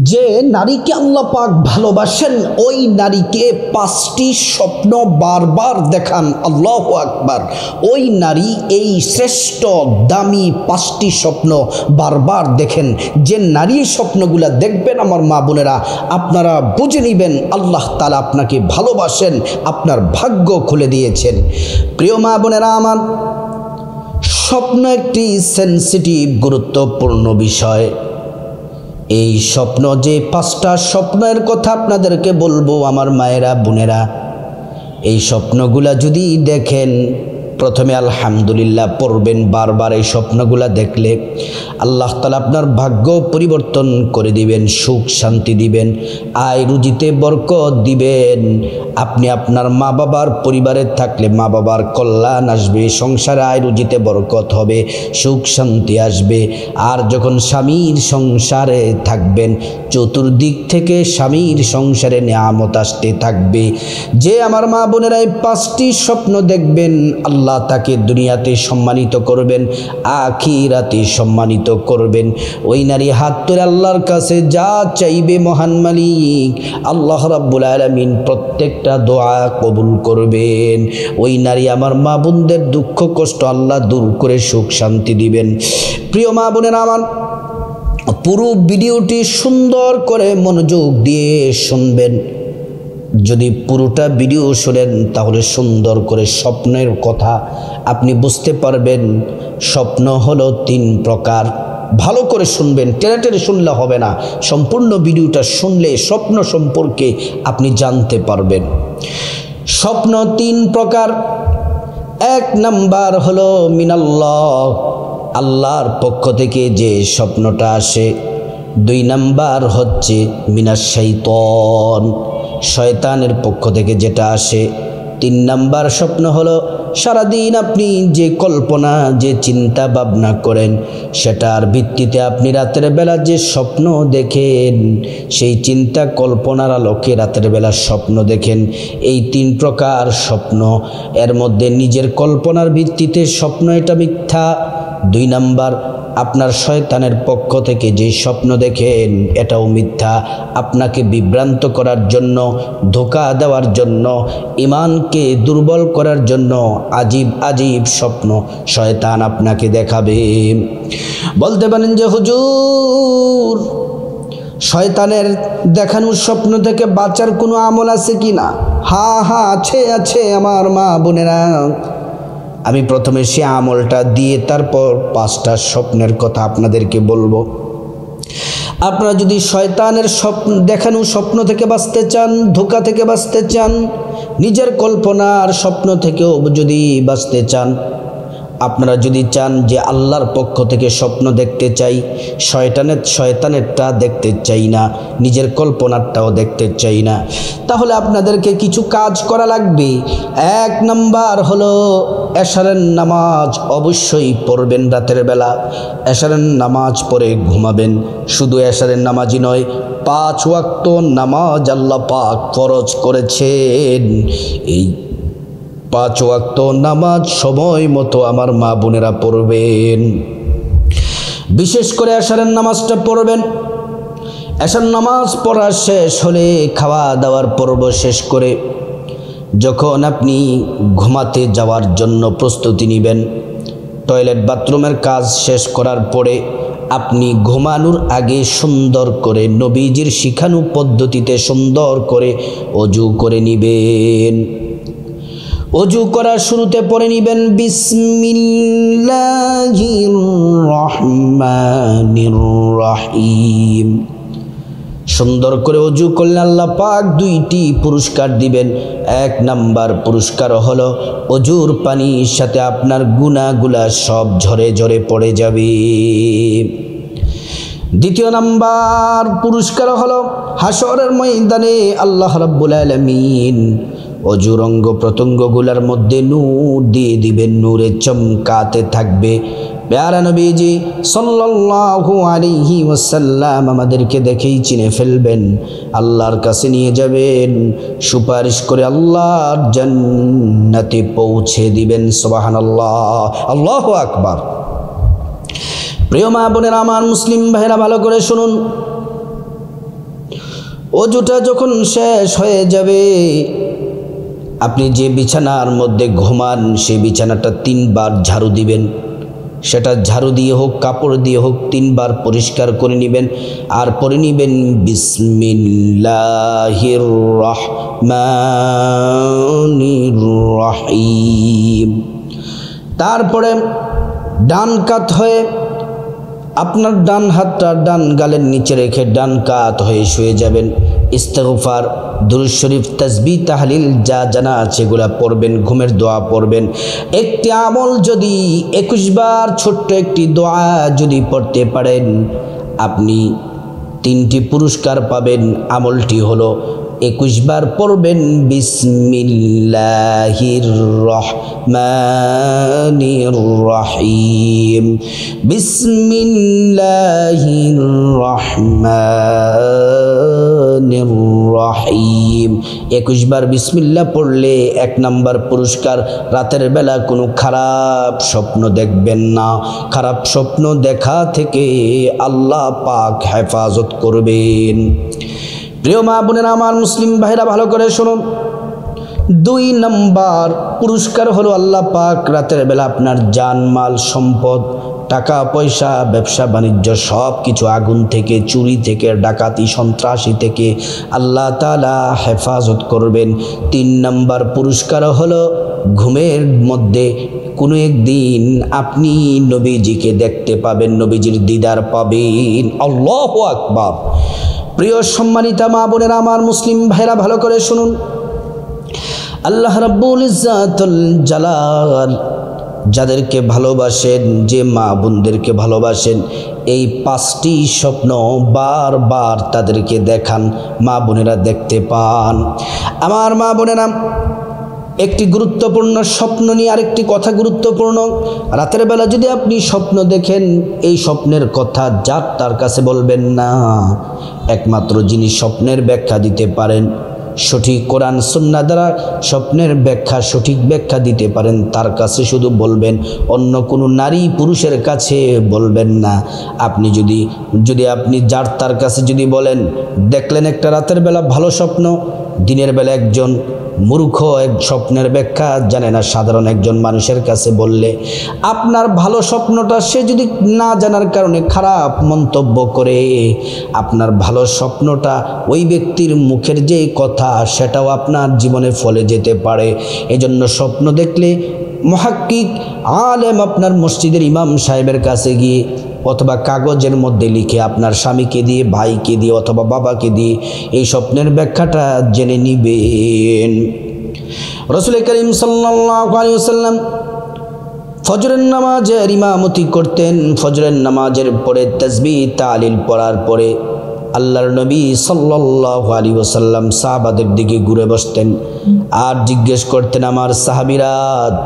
যে নারীকে আল্লাহ পাক ভালোবাসেন ওই নারীকে 5টি স্বপ্ন বারবার দেখান। আল্লাহু আকবার। ওই নারী এই শ্রেষ্ঠ দামি 5টি স্বপ্ন বারবার দেখেন। যে নারী স্বপ্নগুলা দেখবেন আমার মা বোনেরা, আপনারা বুঝে নেবেন আল্লাহ তাআলা আপনাকে ভালোবাসেন, আপনার ভাগ্য খুলে দিয়েছেন। প্রিয় মা বোনেরা আমার, স্বপ্ন একটি সেন্সিটিভ গুরুত্বপূর্ণ বিষয়। এই স্বপ্ন যে 5টা স্বপ্নের কথা আপনাদেরকে বলবো আমার মায়েরা বোনেরা, এই স্বপ্নগুলা যদি দেখেন, প্রথমে আলহামদুলিল্লাহ পড়বেন। বারবার এই স্বপ্নগুলা দেখলে আল্লাহ তাআলা আপনার ভাগ্য পরিবর্তন করে দিবেন, সুখ শান্তি দিবেন, আয় রুজিতে বরকত দিবেন। আপনি আপনার মা বাবার পরিবারে থাকলে মা বাবার কল্যাণ আসবে, সংসারে আয় রুজিতে বরকত হবে, সুখ শান্তি আসবে। আর যখন স্বামীর সংসারে থাকবেন, চতুর্দিক থেকে স্বামীর সংসারে নিয়ামত আসতে থাকবে। যে আমার মা বোনেরা এই 5টি স্বপ্ন দেখবেন, আল্লাহ তাকে দুনিয়াতে সম্মানিত করবেন, আখিরাতে সম্মানিত করবেন। ওই নারী হাত তুলে আল্লাহর কাছে যা চাইবে মহান মালিক আল্লাহ রাব্বুল আলামিন প্রত্যেকটা দোয়া কবুল করবেন। ওই নারী আমার মা বোনদের দুঃখ কষ্ট আল্লাহ দূর করে সুখ শান্তি দিবেন। প্রিয় মা বোনেরা আমার, পুরো ভিডিওটি সুন্দর করে মনোযোগ দিয়ে শুনবেন। যদি পুরোটা ভিডিও শোনেন তাহলে সুন্দর করে স্বপ্নের কথা আপনি বুঝতে পারবেন। স্বপ্ন হলো 3 প্রকার। ভালো করে শুনবেন, টেনে টেনে শুনলে হবে না, সম্পূর্ণ ভিডিওটা শুনলে স্বপ্ন সম্পর্কে আপনি জানতে পারবেন। স্বপ্ন 3 প্রকার। 1 নাম্বার হলো মিনাল্লাহ, আল্লাহর পক্ষ থেকে যে স্বপ্নটা আসে। 2 নাম্বার হচ্ছে মিনাশ শাইতান, শয়তানের পক্ষ থেকে যেটা আসে। 3 নাম্বার স্বপ্ন হলো সারাদিন আপনি যে কল্পনা, যে চিন্তা ভাবনা করেন, সেটার ভিত্তিতে আপনি রাতের বেলা যে স্বপ্ন দেখেন, সেই চিন্তা কল্পনার আলোকে রাতের বেলা স্বপ্ন দেখেন। এই 3 প্রকার স্বপ্ন। এর মধ্যে নিজের কল্পনার ভিত্তিতে স্বপ্ন, এটা মিথ্যা। 2 নাম্বার আপনার শয়তানের পক্ষ থেকে যে স্বপ্ন দেখেন, এটাও মিথ্যা। আপনাকে বিভ্রান্ত করার জন্য, ধোঁকা দেওয়ার জন্য, ঈমানকে দুর্বল করার জন্য আজীব আজীব স্বপ্ন শয়তান আপনাকে দেখাবে। বলতে পারেন যে হুজুর, শয়তানের দেখানো স্বপ্ন থেকে বাঁচার কোনো আমল আছে কি না? হ্যাঁ আছে আছে আমার মা বোনেরা। আমি প্রথমে সে আমলটা দিয়ে তারপর 5টা স্বপ্নের কথা আপনাদেরকে বলবো। আপনারা যদি শয়তানের স্বপ্ন দেখানো স্বপ্ন থেকে বাঁচতে চান, ধোঁকা থেকে বাঁচতে চান, নিজের কল্পনার স্বপ্ন থেকেও যদি বাঁচতে চান, আপনারা যদি চান যে আল্লাহর পক্ষ থেকে স্বপ্ন দেখতে চাই, শয়তানেরটা দেখতে চাই না, নিজের কল্পনারটাও দেখতে চাই না, তাহলে আপনাদেরকে কিছু কাজ করা লাগবে। 1 নাম্বার হলো এশারের নামাজ অবশ্যই পড়বেন রাতের বেলা। এশারের নামাজ পড়ে ঘুমাবেন। শুধু এশারের নামাজই নয়, 5 ওয়াক্ত নামাজ আল্লাহ পাক ফরজ করেছেন। এই 5 ওয়াক্ত নামাজ সময় মতো আমার মা বোনেরা পড়বেন। বিশেষ করে এশারের নামাজটা পড়বেন। এশার নামাজ পড়া শেষ হলে খাওয়া দাওয়ার পর্ব শেষ করে যখন আপনি ঘুমাতে যাওয়ার জন্য প্রস্তুতি নেবেন, টয়লেট বাথরুমের কাজ শেষ করার পরে আপনি ঘুমানোর আগে সুন্দর করে নবীজির শিখানো পদ্ধতিতে সুন্দর করে ওযু করে নেবেন। ওযু করার শুরুতে পড়ে নেবেন বিসমিল্লাহির রহমানির রহিম। সুন্দর করে ওযু করলে আল্লাহ পাক 2টি পুরস্কার দিবেন। 1 নাম্বার পুরস্কার হলো ওযুর পানির সাথে আপনার গুনাহগুলা সব ঝরে ঝরে পড়ে যাবে। 2 নাম্বার পুরস্কার হলো হাশরের ময়দানে আল্লাহ রাব্বুল আলামিন ওযুর অঙ্গ প্রত্যঙ্গগুলোর মধ্যে নূর দিয়ে দিবেন, নূরে চমকাতে থাকবে। প্যারা নবীজি সাল্লাল্লাহু আলাইহি ওয়াসাল্লাম আমাদেরকে দেখেই চিনে ফেলবেন, আল্লাহর কাছে নিয়ে যাবেন, সুপারিশ করে আল্লাহর জান্নাতে পৌঁছে দিবেন। সুবহানাল্লাহ, আল্লাহু আকবার। প্রিয় মা বোনেরা আমার, মুসলিম ভাইরা ভালো করে শুনুন। অজুটা যখন শেষ হয়ে যাবে, আপনি যে বিছানার মধ্যে ঘুমান সেই বিছানাটা 3 বার ঝাড়ু দিবেন। সেটা ঝাড়ু দিয়ে হোক, কাপড় দিয়ে হোক, 3 বার পরিষ্কার করে নেবেন। আর পরে নেবেন বিসমিল্লাহির রহমানির রহিম। তারপরে ডান কাত হয়ে আপনার ডান হাতটা ডান গালের নিচে রেখে ডান কাত হয়ে শুয়ে যাবেন। ইস্তেগফার, দুরূদ শরীফ, তাসবিহ, তাহলিল যা জানা আছে এগুলা পড়বেন, ঘুমের দোয়া পড়বেন। একটি আমল যদি 21 বার ছোট্ট একটি দোয়া যদি পড়তে পারেন, আপনি 3টি পুরস্কার পাবেন। আমলটি হলো 21 বার পড়বেন বিসমিল্লাহির রহমানির রহিম, বিসমিল্লাহির রহমানির রহিম। 21 বার বিসমিল্লাহ পড়লে 1 নাম্বার পুরস্কার, রাতের বেলা কোনো খারাপ স্বপ্ন দেখবেন না। খারাপ স্বপ্ন দেখা থেকে আল্লাহ পাক হেফাজত করবেন। প্রিয় মা বোনেরা আমার, মুসলিম ভাইরা ভালো করে শুনুন। 2 নাম্বার পুরস্কার হলো আল্লাহ পাক রাতের বেলা আপনার জানমাল, সম্পদ, টাকা পয়সা, ব্যবসা বাণিজ্য সব কিছু আগুন থেকে, চুরি থেকে, ডাকাতি, সন্ত্রাসী থেকে আল্লাহ তাআলা হেফাজত করবেন। 3 নাম্বার পুরস্কার হলো ঘুমের মধ্যে কোনো একদিন আপনি নবীজিকে দেখতে পাবেন, নবীজির দিদার পাবেন। আল্লাহু আকবার। প্রিয় সম্মানিতা মা বোনেরা আমার, মুসলিম ভাইরা ভালো করে শুনুন। আল্লাহ রাব্বুল ইজ্জাতুল জালাল যাদেরকে ভালোবাসেন, যে মা বোনদেরকে ভালোবাসেন, এই 5টি স্বপ্ন বারবার তাদেরকে দেখান, মা বোনেরা দেখতে পান। আমার মা বোনেরা, একটি গুরুত্বপূর্ণ স্বপ্ন নিয়ে আরেকটি কথা গুরুত্বপূর্ণ। রাতের বেলা যদি আপনি স্বপ্ন দেখেন, এই স্বপ্নের কথা যার তার কাছে বলবেন না। একমাত্র যিনি স্বপ্নের ব্যাখ্যা দিতে পারেন, সঠিক কোরআন সুন্নাহ দ্বারা স্বপ্নের ব্যাখ্যা, সঠিক ব্যাখ্যা দিতে পারেন, তার কাছে শুধু বলবেন, অন্য কোনো নারী পুরুষের কাছে বলবেন না। আপনি যদি আপনি যার তার কাছে যদি বলেন, দেখলেন একটা রাতের বেলা ভালো স্বপ্ন, দিনের বেলা একজন মূর্খ এক স্বপ্নের ব্যাখ্যা জানে না, সাধারণ একজন মানুষের কাছে বললে আপনার ভালো স্বপ্নটা সে যদি না জানার কারণে খারাপ মন্তব্য করে, আপনার ভালো স্বপ্নটা ওই ব্যক্তির মুখের যে কথা সেটাও আপনার জীবনে ফলে যেতে পারে। এজন্য স্বপ্ন দেখলে মুহাক্কিক আলেম আপনার মসজিদের ইমাম সাহেবের কাছে গিয়ে অথবা কাগজের মধ্যে লিখে আপনার স্বামীকে দিয়ে, ভাইকে দিয়ে অথবা বাবাকে দিয়ে এই স্বপ্নের ব্যাখ্যাটা জেনে নিবেন। রাসূল করিম সাল্লাল্লাহু আলাইহি ওয়াসাল্লাম ফজরের নামাজের ইমামতি করতেন। ফজরের নামাজের পরে তাসবিহ তাহলিল পড়ার পরে আল্লাহর নবী সাল্লাল্লাহু আলাইহি ওয়াসাল্লাম সাহাবাদের দিকে ঘুরে বসতেন আর জিজ্ঞেস করতেন, আমার সাহাবীরা,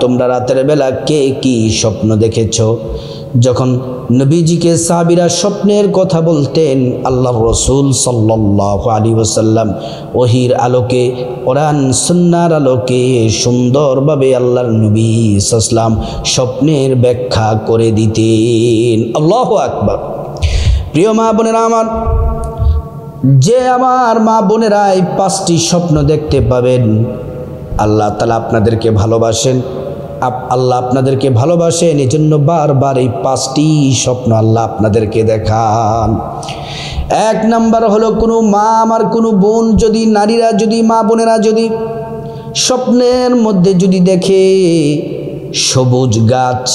তোমরা রাতের বেলা কে কি স্বপ্ন দেখেছো? যখন নবীজিকে সাহাবীরা স্বপ্নের কথা বলতেন, আল্লাহর রাসূল সাল্লাল্লাহু আলাইহি ওয়াসাল্লাম ওহীর আলোকে, কোরআন সুন্নাহর আলোকে সুন্দরভাবে আল্লাহর নবী সাল্লাল্লাহু আলাইহি ওয়াসাল্লাম স্বপ্নের ব্যাখ্যা করে দিতেন। আল্লাহু আকবার। প্রিয় মা বোনেরা আমার, যে আমার মা বোনেরা এই 5টি স্বপ্ন দেখতে পাবেন, আল্লাহ তাআলা আপনাদেরকে ভালোবাসেন। আল্লাহ আপনাদেরকে ভালোবাসেন, এজন্য বারবার এই 5টি স্বপ্ন আল্লাহ আপনাদেরকে দেখান। 1 নাম্বার হলো, কোনো মা আমার, কোনো বোন যদি, নারীরা যদি, মা বোনেরা যদি স্বপ্নের মধ্যে যদি দেখে সবুজ গাছ,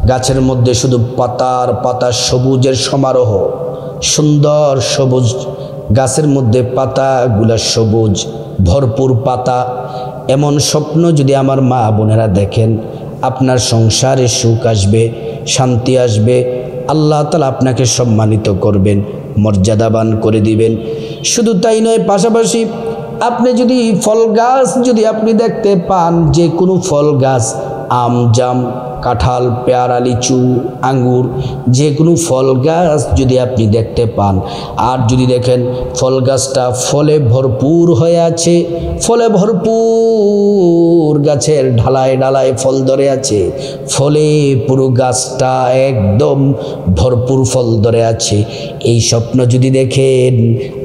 গাছের মধ্যে শুধু পাতার পাতা, সবুজের সমারোহ, সুন্দর সবুজ গাছের মধ্যে পাতাগুলা সবুজ, ভরপুর পাতা, এমন স্বপ্ন যদি আমার মা বোনেরা দেখেন, আপনার সংসারে সুখ আসবে, শান্তি আসবে, আল্লাহ তাআলা আপনাকে সম্মানিত করবেন, মর্যাদাবান করে দিবেন। শুধু তাই নয়, পাশাপাশি আপনি যদি ফল গাছ যদি আপনি দেখতে পান, যে কোনো ফল গাছ আম জাম কাঁঠাল পেয়ারা লিচু আঙ্গুর যে কোনো ফল গাছ যদি আপনি দেখতে পান, আর যদি দেখেন ফল গাছটা ফলে ভরপুর হয়ে আছে, ফলে ভরপুর, গাছের ঢালায় ঢালায় ফল ধরে আছে, ফলে পুরো গাছটা একদম ভরপুর ফল ধরে আছে, এই স্বপ্ন যদি দেখেন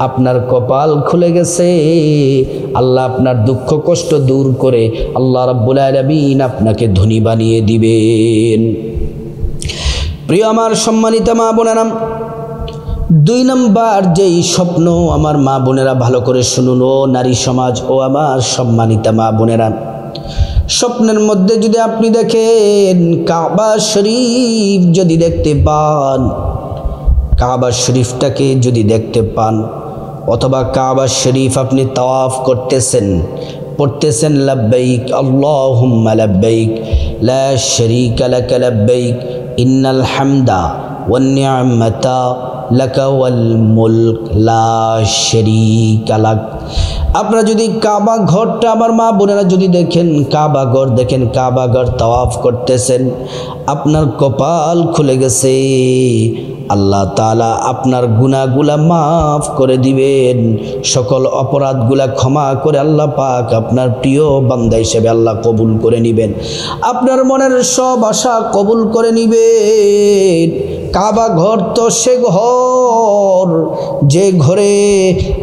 আপনার কপাল খুলে গেছে। আল্লাহ আপনার দুঃখ কষ্ট দূর করে আল্লাহ রাব্বুল আলামিন আপনাকে ধনী বানিয়ে দিবেন। প্রিয় আমার সম্মানিত মা বোনেরা, 2 নম্বর যেই স্বপ্ন আমার মা বোনেরা ভালো করে শুনুন, ও নারী সমাজ ও আমার সম্মানিত মা বোনেরা, স্বপ্নের মধ্যে যদি আপনি দেখেন কাবা শরীফ যদি দেখতে পান, কাবা শরীফটাকে যদি দেখতে পান, অথবা কাবা শরীফ আপনি তাওয়াফ করতেছেন, পড়তেছেন লাব্বাইক আল্লাহুম্মা লাব্বাইক লা শারীকা লাকা লাব্বাইক ইন্নাল হামদা ওয়ান নি'মাতা লাকা ওয়াল মুলক লা শারীকা লাক। আপনারা যদি কাবা ঘরটা আমার মা বোনেরা যদি দেখেন, কাবা ঘর দেখেন, কাবা ঘর তাওয়াফ করতেছেন, আপনার কপাল খুলে গেছে। আল্লাহ তাআলা আপনার গুনাহগুলা মাফ করে দিবেন, সকল অপরাধগুলা ক্ষমা করে আল্লাহ পাক আপনার প্রিয় বান্দা হিসেবে আল্লাহ কবুল করে নেবেন, আপনার মনের সব আশা কবুল করে নেবেন। কাবা ঘর তো সে ঘর যে ঘরে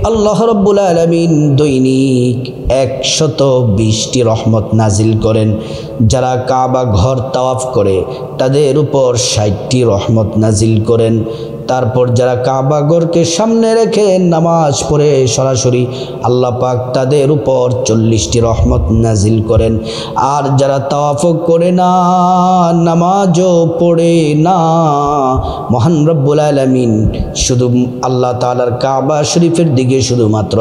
আল্লাহ রাব্বুল আলামিন দৈনিক 120টি রহমত নাজিল করেন। যারা কাবা ঘর তাওয়াফ করে তাদের উপর 60টি রহমত নাজিল করেন। তারপর যারা কাবা ঘরকে সামনে রেখে নামাজ পড়ে সরাসরি আল্লাহ পাক তাদের উপর 40টি রহমত নাজিল করেন। আর যারা তাওয়াফ করে না, নামাজও পড়ে না, মহান রব্বুল আলামিন শুধু আল্লাহ তাআলার কাবা শরীফের দিকে শুধুমাত্র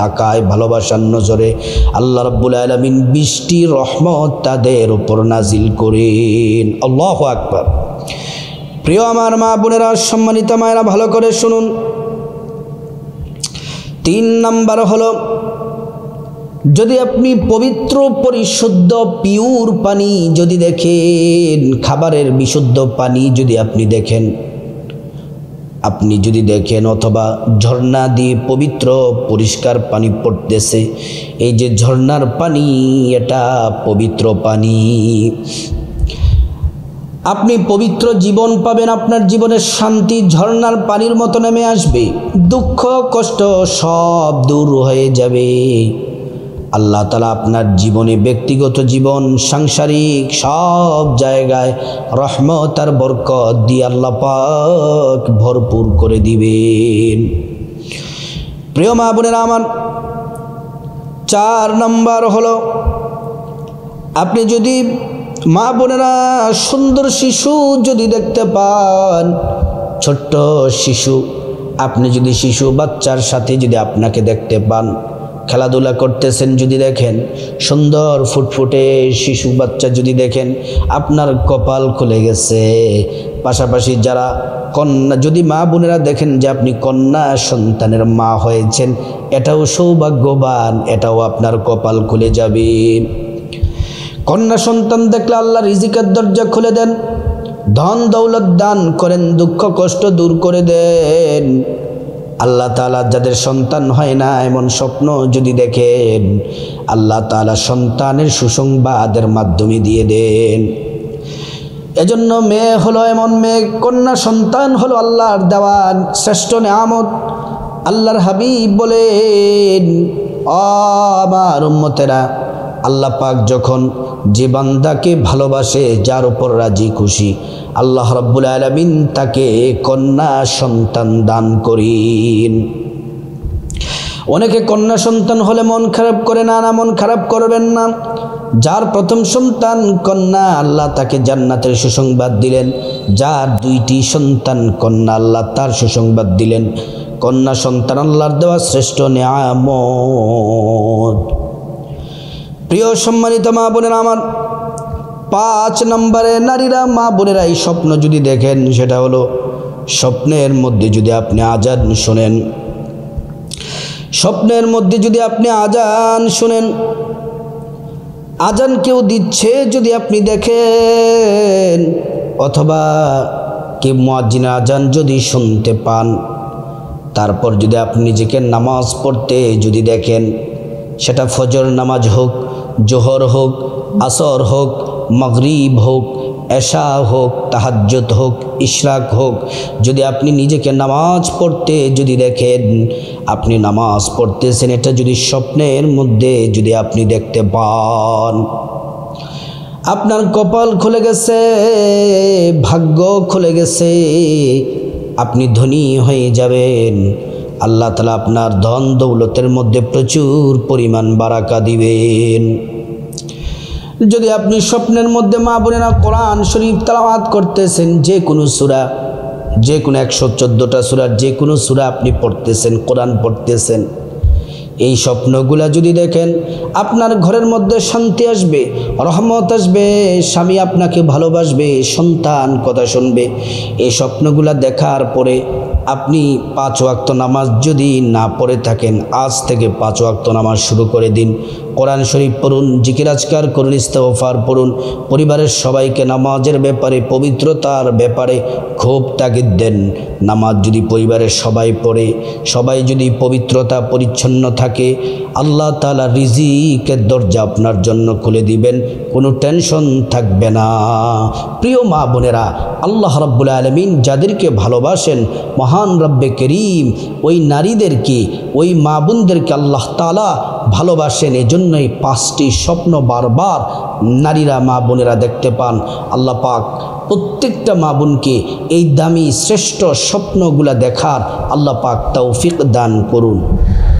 তাকায় ভালোবাসার নজরে, আল্লাহ রব্বুল আলামিন 20টি রহমত তাদের উপর নাজিল করেন। আল্লাহু আকবার। প্রিয় আমার মা বোনেরা, সম্মানিত মায়েরা, ভালো করে শুনুন। 3 নাম্বার হলো, যদি আপনি পবিত্র পরিশুদ্ধ পিওর পানি যদি দেখেন, খাবারের বিশুদ্ধ পানি যদি আপনি দেখেন, অথবা ঝর্ণা দিয়ে পবিত্র পরিষ্কার পানি পড়তেছে, এই যে ঝর্ণার পানি, এটা পবিত্র পানি, আপনি পবিত্র জীবন পাবেন, আপনার জীবনের শান্তি ঝর্ণার পানির মতো নেমে আসবে, দুঃখ কষ্ট সব দূর হয়ে যাবে। আল্লাহ তাআলা আপনার জীবনে, ব্যক্তিগত জীবন, সাংসারিক সব জায়গায় রহমত আর বরকত দিয়ে আল্লাহ পাক ভরপুর করে দিবেন। প্রিয় মা বোনেরা আমার, 4 নাম্বার হলো, আপনি যদি মা বোনেরা সুন্দর শিশু যদি দেখতে পান, ছোট্ট শিশু, আপনি যদি শিশু বাচ্চার সাথে যদি আপনাকে দেখতে পান, খেলাধুলা করতেছেন যদি দেখেন, সুন্দর ফুটফুটে শিশু বাচ্চা যদি দেখেন, আপনার কপাল খুলে গেছে। পাশাপাশি যারা কন্যা, যদি মা বোনেরা দেখেন যে আপনি কন্যা সন্তানের মা হয়েছেন, এটাও সৌভাগ্যবান, এটাও আপনার কপাল খুলে যাবে। কন্যা সন্তান দেখলে আল্লাহ রিজিকের দরজা খুলে দেন, ধন দৌলত দান করেন, দুঃখ কষ্ট দূর করে দেন। আল্লাহ তাআলা যাদের সন্তান হয় না, এমন স্বপ্ন যদি দেখেন, আল্লাহ তাআলা সন্তানের সুসংবাদের মাধ্যমে দিয়ে দেন। এজন্য মেয়ে হলো এমন মেয়ে, কন্যা সন্তান হলো আল্লাহর দেওয়া শ্রেষ্ঠ নেয়ামত। আল্লাহর হাবিব বলেন, আমার উম্মতেরা, আল্লাহ পাক যখন যে বান্দাকে ভালোবাসে, যার উপর রাজি খুশি, আল্লাহ রাব্বুল আলামিন তাকে কন্যা সন্তান দান করেন। অনেকে কন্যা সন্তান হলে মন খারাপ করে, না মন খারাপ করবেন না। যার প্রথম সন্তান কন্যা, আল্লাহ তাকে জান্নাতের সুসংবাদ দিলেন। যার 2টি সন্তান কন্যা, আল্লাহ তার সুসংবাদ দিলেন। কন্যা সন্তান আল্লাহর দেওয়া শ্রেষ্ঠ নেয়ামত। প্রিয় সম্মানিত মা বোনেরা আমার, 5 নম্বরে নারীরা, মা বোনেরা, এই স্বপ্ন যদি দেখেন, সেটা হলো স্বপ্নের মধ্যে যদি আপনি আজান শোনেন, স্বপ্নের মধ্যে যদি আপনি আজান শোনেন, আজান কেউ দিচ্ছে যদি আপনি দেখেন, অথবা কেউ মুয়াজ্জিনের আজান যদি শুনতে পান, তারপর যদি আপনি নিজেকে নামাজ পড়তে যদি দেখেন, সেটা ফজর নামাজ হোক, জোহর হোক, আসর হোক, মাগরিব হোক, এশা হোক, তাহাজ্জুদ হোক, ইশরাক হোক, যদি আপনি নিজেকে নামাজ পড়তে যদি দেখেন, আপনি নামাজ পড়তেছেন, এটা যদি স্বপ্নের মধ্যে যদি আপনি দেখতে পান, আপনার কপাল খুলে গেছে, ভাগ্য খুলে গেছে, আপনি ধনী হয়ে যাবেন। আল্লাহ তাআলা আপনার ধন দৌলতের মধ্যে প্রচুর পরিমাণ বারাকা দিবেন। যদি আপনি স্বপ্নের মধ্যে মা বোনেরা কোরআন শরীফ তেলাওয়াত করতেছেন, যে কোনো সূরা, যে কোনো 114টা সূরার যে কোনো সূরা আপনি পড়তেছেন, কোরআন পড়তেছেন, এই স্বপ্নগুলা যদি দেখেন, আপনার ঘরের মধ্যে শান্তি আসবে, রহমত আসবে, স্বামী আপনাকে ভালোবাসবে, সন্তান কথা শুনবে। এই স্বপ্নগুলা দেখার পরে আপনি 5 ওয়াক্ত নামাজ যদি না পড়ে থাকেন, আজ থেকে 5 ওয়াক্ত নামাজ শুরু করে দিন। কোরআন শরীফ পড়ুন, জিকির আজকার করুন, ইস্তেগফার পড়ুন। পরিবারের সবাইকে নামাজের ব্যাপারে, পবিত্রতার ব্যাপারে খুব তাগিদ দেন। নামাজ যদি পরিবারের সবাই পড়ে, সবাই যদি পবিত্রতা পরিচ্ছন্ন থাকে, আল্লাহ তাআলা রিজিকের দরজা আপনার জন্য খুলে দিবেন, কোনো টেনশন থাকবে না। প্রিয় মা বোনেরা, আল্লাহ রাব্বুল আলামিন যাদেরকে ভালোবাসেন, মহান রব্বে করিম ওই নারীদেরকে, ওই মা বোনদেরকে আল্লাহ তাআলা ভালোবাসেন। এজন্যই 5টি স্বপ্ন বারবার নারীরা, মা বোনেরা দেখতে পান। আল্লাহ পাক প্রত্যেকটা মা বোনকে এই দামি শ্রেষ্ঠ স্বপ্নগুলা দেখার আল্লাহ পাক তৌফিক দান করুন।